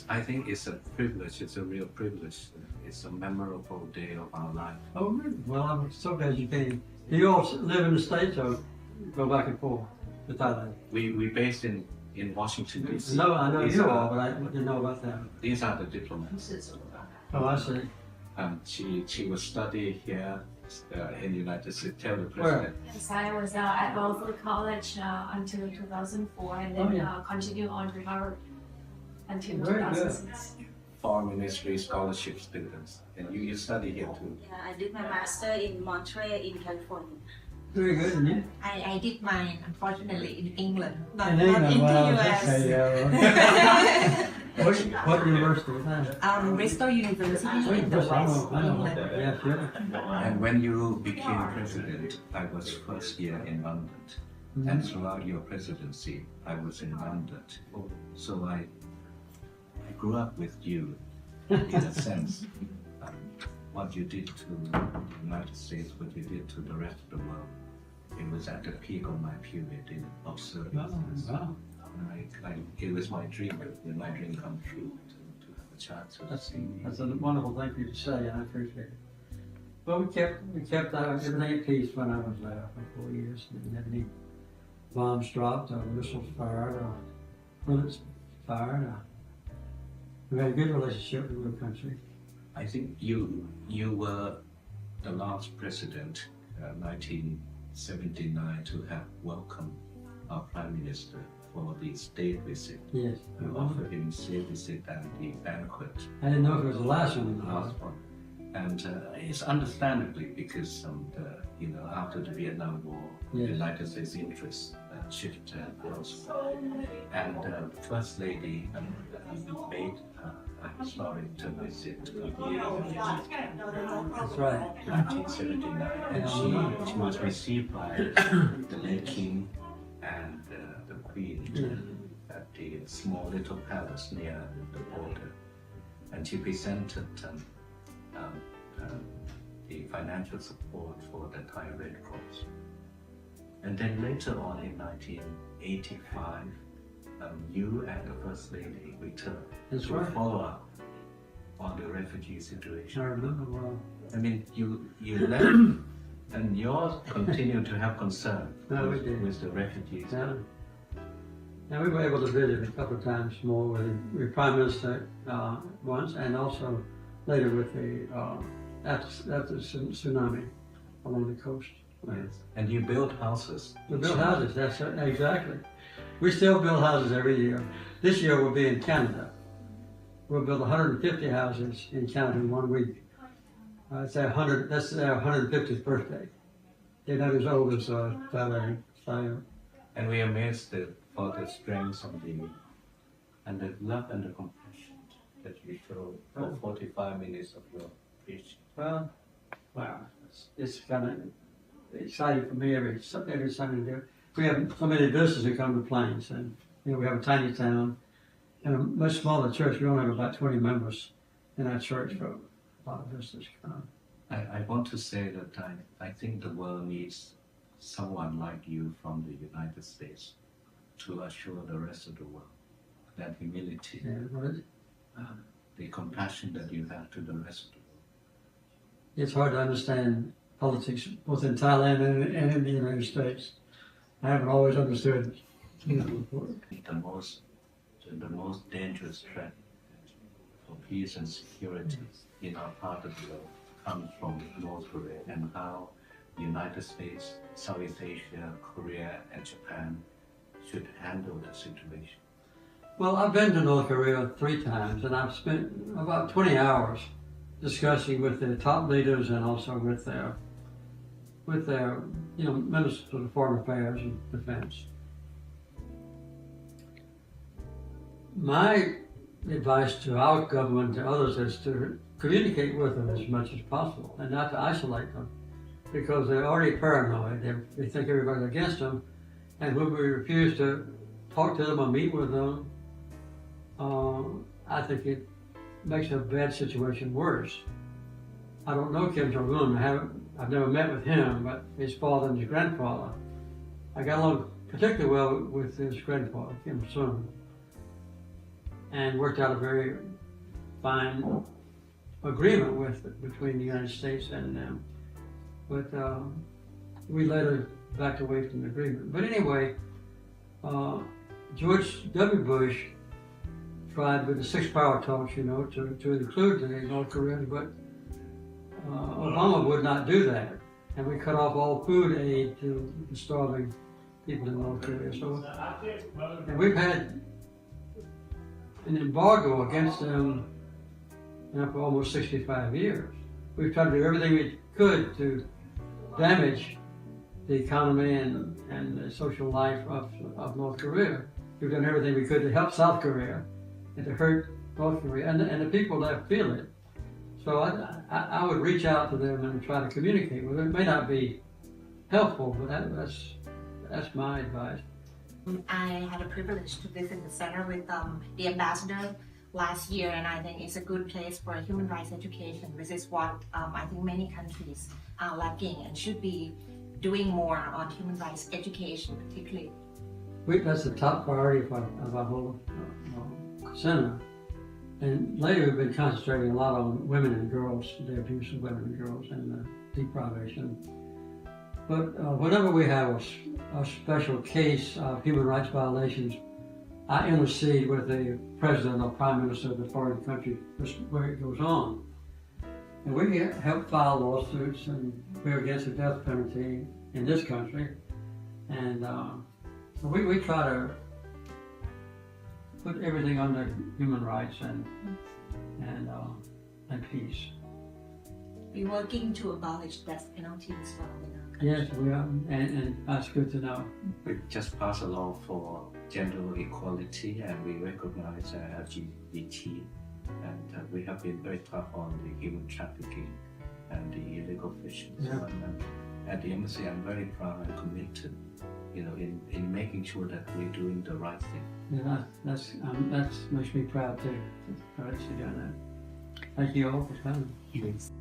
I think it's a privilege. It's a real privilege. It's a memorable day of our life. Oh, really? Well, I'm so glad you came. Do you all live in the States or go back and forth to Thailand? We based in Washington DC. No, I know These you are- all, but I didn't know about them. These are the diplomats. Oh, I see. She was studying here in the United States. Tell the Where? president. Yes, I was at Wellesley College until 2004 and then Oh, yeah. continued on to Harvard until Very good. 2006. Foreign Ministry scholarship students, and you study here too. Yeah, I did my master in Montreal in California. Very good. And you? I did mine, unfortunately, in England, not In in England, the wow, US. okay, yeah. What university was that? Bristol University in the I West know, England. yeah, sure. And when you became president, I was first year in London, and throughout your presidency, I was in London. So I grew up with you, in a sense. What you did to the United States, what you did to the rest of the world, it was at the peak of my period in observing this. Wow. It was my dream come true to have a chance to see. That's a wonderful thing for you to say, and I appreciate it. Well, we kept everything at peace when I was there for 4 years. We didn't have any bombs dropped or missiles fired or bullets fired. We had a good relationship with the country. I think you were the last president, 1979, to have welcomed our Prime Minister for the state visit. Yes. You offered him state visit and the banquet. I didn't know if it was the last one. The last one. And it's understandably because after the Vietnam War, the Yes. United States interests shifted elsewhere. And the First Lady made a historic visit to That's right. 1979, and she was received by the late King and the Queen at the small little palace near the border, and she presented the financial support for the Thai Red Cross. And then later on in 1985, you and the First Lady returned That's to right. follow up on the refugee I situation. remember well. I mean, you left, and yours continued to have concern No, we did. with the refugees. Yeah. And we were able to visit a couple of times more with the Prime Minister once, and also later with the after the tsunami along the coast. Yes. And you built houses. We built houses. That's it, exactly. We still build houses every year. This year we'll be in Canada. We'll build 150 houses in Canada in 1 week. It's their 100. That's their 150th birthday. They're not as old as Tyler. And we are amazed for the strength of and the love and the compassion that you show for 45 minutes of your preaching. Well, wow, it's kind of exciting for me every Sunday to do. We have so many visitors who come to Plains, and we have a tiny town and a much smaller church. We only have about 20 members in our church, but a lot of visitors come. I want to say that I think the world needs someone like you from the United States to assure the rest of the world that humility, And what is it? the compassion that you have to the rest of the world. It's hard to understand politics both in Thailand and in the United States. I haven't always understood. The most dangerous threat for peace and security in our part of the world comes from North Korea, and how the United States, Southeast Asia, Korea, and Japan should handle the situation. Well, I've been to North Korea 3 times, and I've spent about 20 hours discussing with the top leaders and also with their ministers of foreign affairs and defense. My advice to our government, to others, is to communicate with them as much as possible and not to isolate them, because they're already paranoid. They think everybody's against them, and when we refuse to talk to them or meet with them, I think it makes a bad situation worse. I don't know Kim Jong-un. I've never met with him, but his father and his grandfather. I got along particularly well with his grandfather, Kim Il-sung. and worked out a very fine agreement between the United States and them. But we later backed away from the agreement. But anyway, George W. Bush tried with the six power talks, to include the North Korea, but Obama would not do that. And we cut off all food aid to the starving people in North Korea. So, and we've had an embargo against them for almost 65 years. We've tried to do everything we could to damage the economy and the social life of North Korea. We've done everything we could to help South Korea and to hurt North Korea and the people that feel it. So I would reach out to them and try to communicate with them. It may not be helpful, but that's my advice. I had a privilege to visit the center with the ambassador last year, and I think it's a good place for human rights education. This is what I think many countries are lacking and should be doing more on human rights education, particularly. That's the top priority of our whole center. And lately we've been concentrating a lot on women and girls, the abuse of women and girls and the deprivation. But whenever we have a special case of human rights violations, I intercede with the president or prime minister of the foreign country where it goes on. And we help file lawsuits, and we're against the death penalty in this country. And we try to put everything under human rights and peace. We're working to abolish death penalty as well in our country. Yes, we are, and that's good to know. We just passed a law for gender equality, and we recognize LGBT, and we have been very tough on the human trafficking and the illegal fishing. Yeah. So, at the embassy, I'm very proud and committed, in making sure that we're doing the right thing. Yeah, that makes me proud too. Proud to see you on that. Thank you all for coming. Yes.